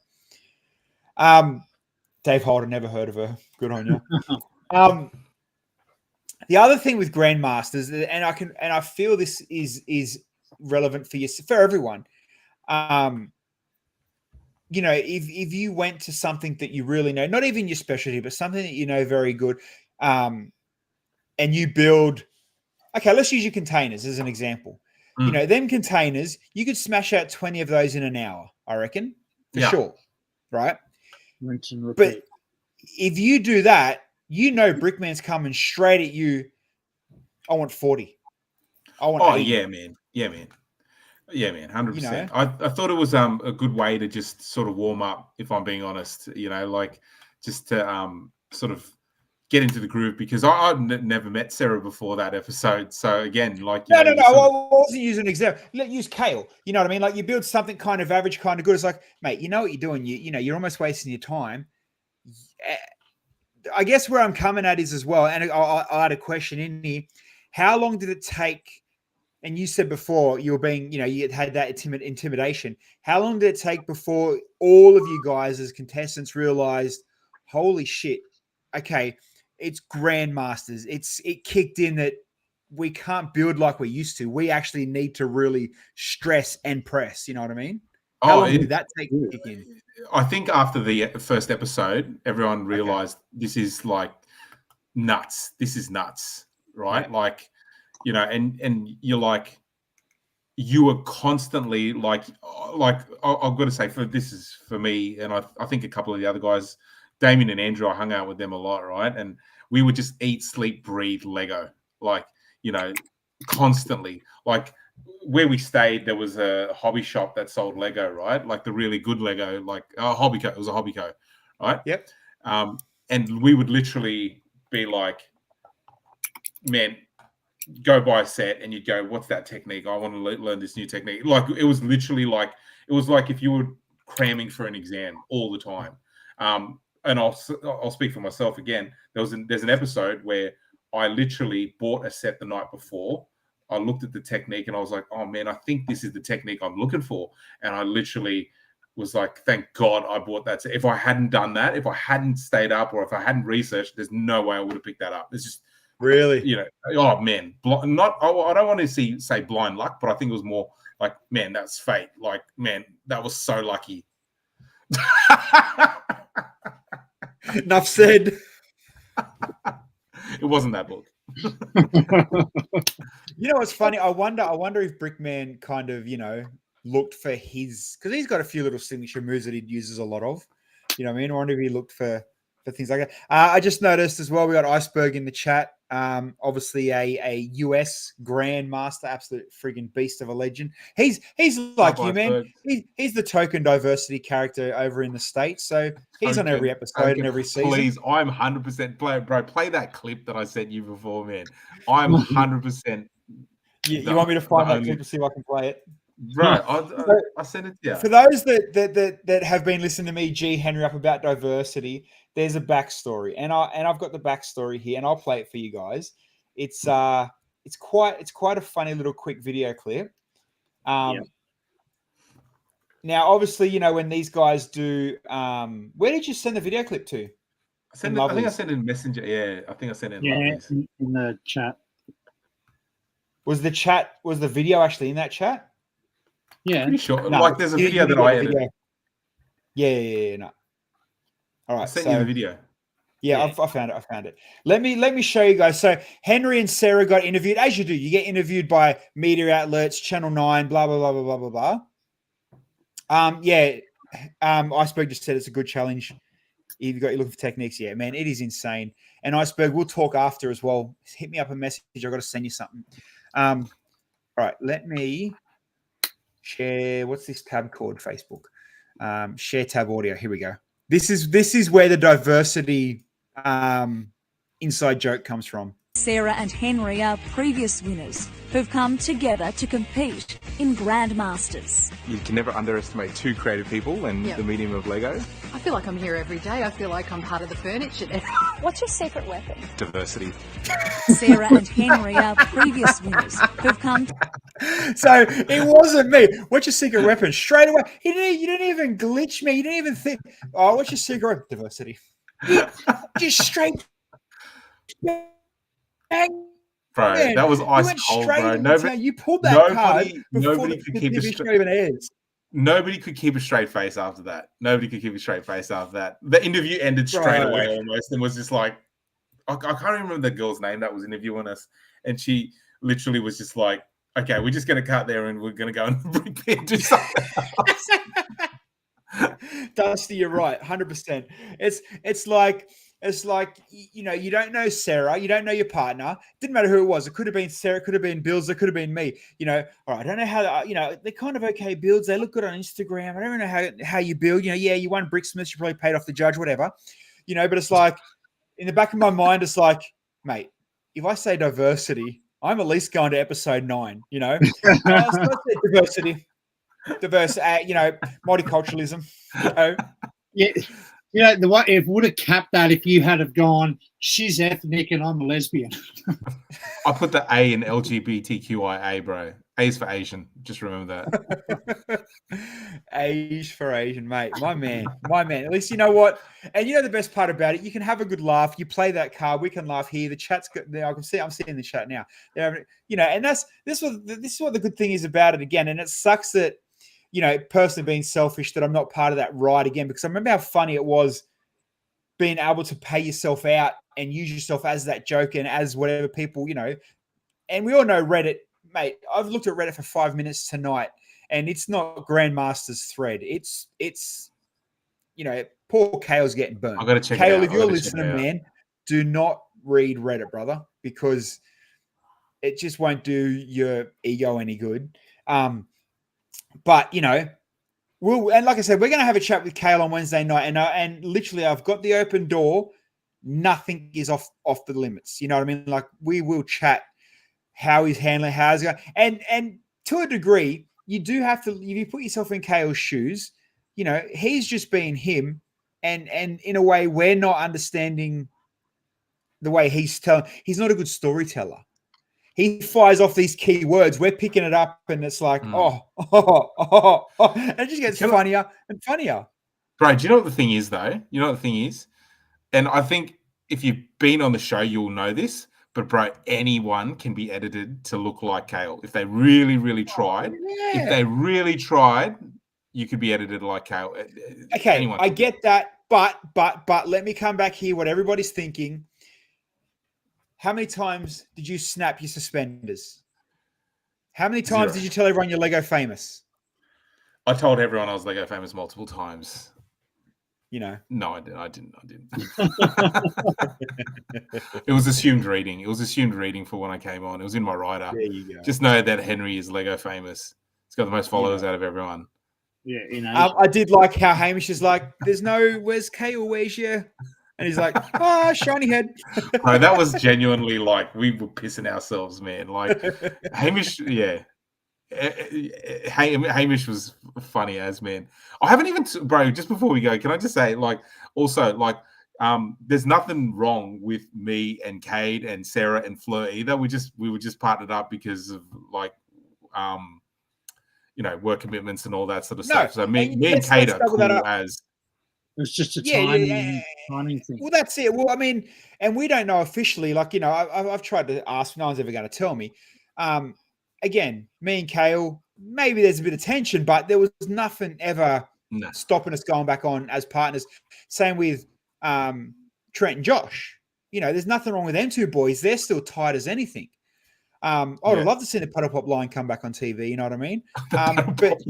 S1: Dave Holder, never heard of her. Good on you. The other thing with Grandmasters, and I feel this is relevant for everyone. If you went to something that you really know, not even your specialty, but something that you know very good, and you build, okay, let's use your containers as an example. Them containers, you could smash out 20 of those in an hour, I reckon, for sure, right?
S3: Rinse and repeat.
S1: But if you do that, Brickman's coming straight at you. I want 40. I want 80.
S2: Yeah, man. Yeah, man, 100%. I thought it was a good way to just sort of warm up, if I'm being honest, like just to sort of get into the groove, because I've never met Sarah before that episode. So again, like,
S1: no, I wasn't using an example. Let's use Kale. You know what I mean? Like, you build something kind of average, kind of good. It's like, mate, you know what you're doing. You're almost wasting your time. I guess where I'm coming at is as well, and I'll add a question in here. How long did it take? And you said before you were being, you had that intimidation. How long did it take before all of you guys as contestants realized, holy shit, okay, it's Grandmasters. It kicked in that we can't build like we used to. We actually need to really stress and press. You know what I mean? How long did that take to kick in?
S2: I think after the first episode, everyone realized this is like nuts. This is nuts, right? Yeah. Like, you know, and you're like, you were constantly like I've got to say, this is for me, and I think a couple of the other guys, Damien and Andrew, I hung out with them a lot, right? And we would just eat, sleep, breathe Lego, like, you know, constantly. Like where we stayed, there was a hobby shop that sold Lego, right? Like the really good Lego, like a Hobbyco. It was a Hobbyco, right?
S1: Yep.
S2: And we would literally be like, man, go buy a set, and you'd go, what's that technique? I want to learn this new technique. Like it was literally like, it was like if you were cramming for an exam all the time. And I'll speak for myself again. There's an episode where I literally bought a set the night before. I looked at the technique and I was like, oh man, I think this is the technique I'm looking for. And I literally was like, thank God I bought that set. If I hadn't done that, if I hadn't stayed up, or if I hadn't researched, there's no way I would have picked that up. It's just,
S1: really,
S2: you know, oh man, I don't want to say blind luck, but I think it was more like, man, that's fate. Like, man, that was so lucky.
S1: Enough said.
S2: It wasn't that book.
S1: You know what's funny? I wonder if Brickman kind of, you know, looked for his, because he's got a few little signature moves that he uses a lot of. You know what I mean? I wonder if he looked for things like that. I just noticed as well, we got Iceberg in the chat. Obviously a US grandmaster, absolute friggin' beast of a legend. He's like you, man. He's the token diversity character over in the States. So he's on every episode and every season.
S2: Please, I'm 100% bro. Play that clip that I sent you before, man. I'm 100%.
S1: You want me to find that clip to see if I can play it?
S2: Bro, I sent it to you.
S1: For those that have been listening to me, G. Henry, up about diversity, there's a backstory, and I've got the backstory here, and I'll play it for you guys. It's quite a funny little quick video clip. Now, obviously, you know, when these guys do, where did you send the video clip to?
S2: I think I sent it in Messenger. Yeah, I think I sent it in
S3: in the chat.
S1: Was the video actually in that chat?
S3: Yeah,
S2: pretty sure. No, like there's a video that I edited.
S1: Yeah. No. All right.
S2: I sent you the video.
S1: Yeah, I found it. Let me show you guys. So Henry and Sarah got interviewed, as you do. You get interviewed by media outlets, Channel 9, blah blah blah blah blah blah blah. Iceberg just said it's a good challenge. You're looking for techniques. Yeah, man, it is insane. And Iceberg, we'll talk after as well. Hit me up a message. I've got to send you something. All right, let me share. What's this tab called? Facebook. Share tab audio. Here we go. This is where the diversity inside joke comes from.
S4: Sarah and Henry are previous winners who've come together to compete in Grandmasters.
S5: You can never underestimate two creative people and the medium of Lego.
S6: I feel like I'm here every day. I feel like I'm part of the furniture there.
S7: What's your secret weapon?
S5: Diversity.
S4: Sarah and Henry are previous winners who've come.
S1: So it wasn't me. What's your secret weapon? Straight away. You didn't even glitch me. You didn't even think, oh, what's your secret weapon? Diversity. Just straight.
S2: Bro,
S1: man,
S2: that was ice cold, bro.
S1: You pulled that card
S2: nobody could keep Nobody could keep a straight face after that. The interview ended straight away almost, and was just like, I can't remember the girl's name that was interviewing us, and she literally was just like, okay, we're just going to cut there and we're going to go and do something else.
S1: Dusty, you're right, 100%. It's like, you know, you don't know Sarah, you don't know your partner. Didn't matter who it was. It could have been Sarah, it could have been Bills, it could have been me. You know, all right, I don't know how, you know, they're kind of okay builds. They look good on Instagram. I don't know how you build. You know, yeah, you won Bricksmiths, you probably paid off the judge, whatever. You know, but it's like, in the back of my mind, it's like, mate, if I say diversity, I'm at least going to episode 9, you know. Diversity. You know, multiculturalism. You know.
S3: Yeah. You know, the way it would have capped that if you had have gone, she's ethnic and I'm a lesbian.
S2: I put the A in LGBTQIA, bro. A is for Asian. Just remember that.
S1: A is for Asian, mate. My man. At least you know what. And you know the best part about it, you can have a good laugh. You play that card. We can laugh here. The chat's good. I can see. I'm seeing the chat now. You know, and this is what the good thing is about it again. And it sucks that, you know, personally being selfish that I'm not part of that ride again, because I remember how funny it was being able to pay yourself out and use yourself as that joke and as whatever people, you know, and we all know Reddit, mate. I've looked at Reddit for 5 minutes tonight, and it's not Grandmaster's thread. It's poor Kale's getting burnt.
S2: I got to check
S1: Kale,
S2: it out.
S1: if you're listening, man, do not read Reddit, brother, because it just won't do your ego any good. But and like I said, we're going to have a chat with Kale on Wednesday night, and literally, I've got the open door. Nothing is off the limits. You know what I mean? Like, we will chat how he's handling, how's it going, and to a degree, you do have to. If you put yourself in Kale's shoes, he's just being him, and in a way, we're not understanding the way he's telling. He's not a good storyteller. He fires off these key words. We're picking it up, and it's like, and it just gets funnier and funnier.
S2: Bro, do you know what the thing is, though? You know what the thing is? And I think if you've been on the show, you'll know this. But, bro, anyone can be edited to look like Kale. If they really, really tried.
S1: Yeah.
S2: If they really tried, you could be edited like Kale.
S1: Okay, I get that. But let me come back here. What everybody's thinking. How many times did you snap your suspenders? How many times
S2: 0.
S1: did you tell everyone you're Lego famous?
S2: I told everyone I was Lego famous multiple times. No, I didn't. It was assumed reading. It was assumed reading for when I came on. It was in my rider.
S1: There you go.
S2: Just know that Henry is Lego famous. He's got the most followers out of everyone.
S3: Yeah,
S1: I did like how Hamish is like, where's Kale? Where's your... And he's like, shiny head.
S2: No, that was genuinely like, we were pissing ourselves, man. Like, Hamish, yeah. Hamish was funny as, man. I haven't even, bro, just before we go, can I just say, like, also, like, there's nothing wrong with me and Cade and Sarah and Fleur either. We were just partnered up because of, like, work commitments and all that sort of stuff. So me and Cade are cool as...
S3: It was just a timing thing.
S1: Well, that's it. Well, I mean, and we don't know officially. Like, I've tried to ask. No one's ever going to tell me. Again, me and Kale, maybe there's a bit of tension, but there was nothing ever stopping us going back on as partners. Same with Trent and Josh. There's nothing wrong with them two boys. They're still tight as anything. I would have loved to see the Puddle Pop line come back on TV. You know what I mean? But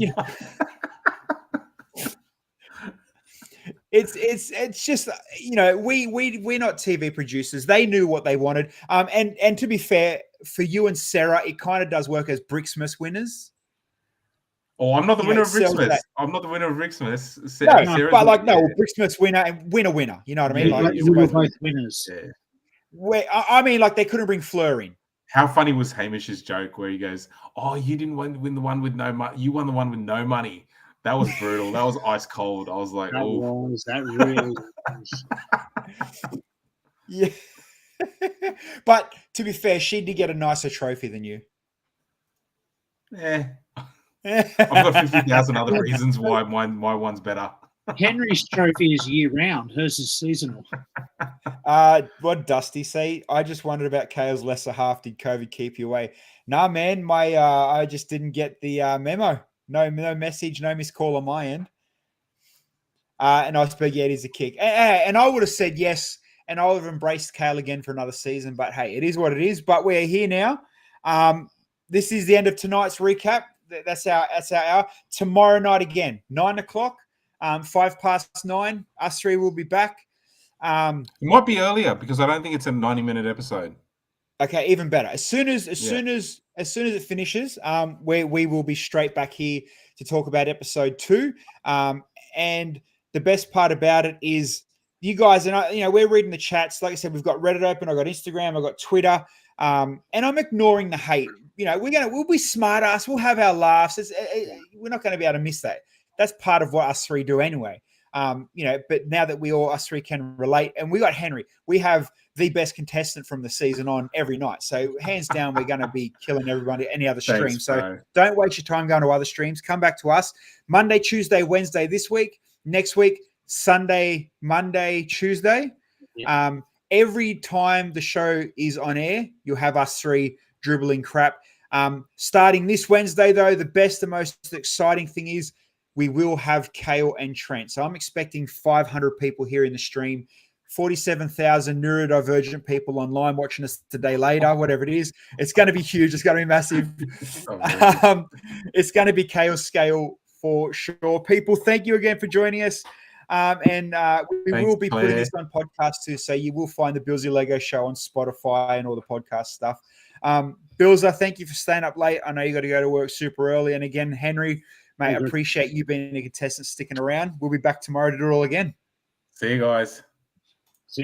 S1: It's just, we're not TV producers. They knew what they wanted. And to be fair, for you and Sarah, it kind of does work as Brixmas winners.
S2: Oh, I'm not the winner of Brixmas. I'm not the winner of Brixmas.
S1: Brixmas winner and winner. You know what I mean?
S3: Yeah, you were both winners.
S2: Yeah.
S1: I mean, like, they couldn't bring Fleur in.
S2: How funny was Hamish's joke where he goes, you didn't win the one with no money. You won the one with no money. That was brutal. That was ice cold. I was like,
S3: that really was.
S1: Yeah. But to be fair, she did get a nicer trophy than you.
S2: I've got 50,000 other reasons why my one's better.
S3: Henry's trophy is year round. Hers is seasonal.
S1: What Dusty say? I just wondered about Kale's lesser half. Did COVID keep you away? Nah, man. I just didn't get the memo. No message, no missed call on my end. And Iceberg, it is a kick. And I would have said yes, and I would have embraced Kale again for another season. But hey, it is what it is. But we're here now. This is the end of tonight's recap. That's our hour. Tomorrow night again, 9:00, 9:05. Us three will be back.
S2: It might be earlier because I don't think it's a 90-minute episode.
S1: Okay, even better. As soon as it finishes, we will be straight back here to talk about episode 2. And the best part about it is you guys and I, we're reading the chats. Like I said, we've got Reddit open. I've got Instagram. I've got Twitter. And I'm ignoring the hate. We'll be smart ass. We'll have our laughs. We're not going to be able to miss that. That's part of what us three do anyway. But now that us three can relate, and we got Henry, we have the best contestant from the season on every night. So hands down, we're going to be killing everybody, any other stream.
S2: Thanks,
S1: so
S2: bro.
S1: Don't waste your time going to other streams. Come back to us Monday, Tuesday, Wednesday this week. Next week, Sunday, Monday, Tuesday.
S3: Yeah.
S1: Every time the show is on air, you'll have us three dribbling crap. Starting this Wednesday, though, the best and most exciting thing is we will have Kale and Trent. So I'm expecting 500 people here in the stream 47,000 neurodivergent people online watching us today later, whatever it is. It's going to be huge. It's going to be massive. It's going to be chaos scale for sure. People, thank you again for joining us. We will be putting this on podcast too, so you will find the Bilsy Lego Show on Spotify and all the podcast stuff. Bilza, thank you for staying up late. I know you got to go to work super early. And again, Henry, mate, I appreciate you being a contestant, sticking around. We'll be back tomorrow to do it all again.
S2: See you guys.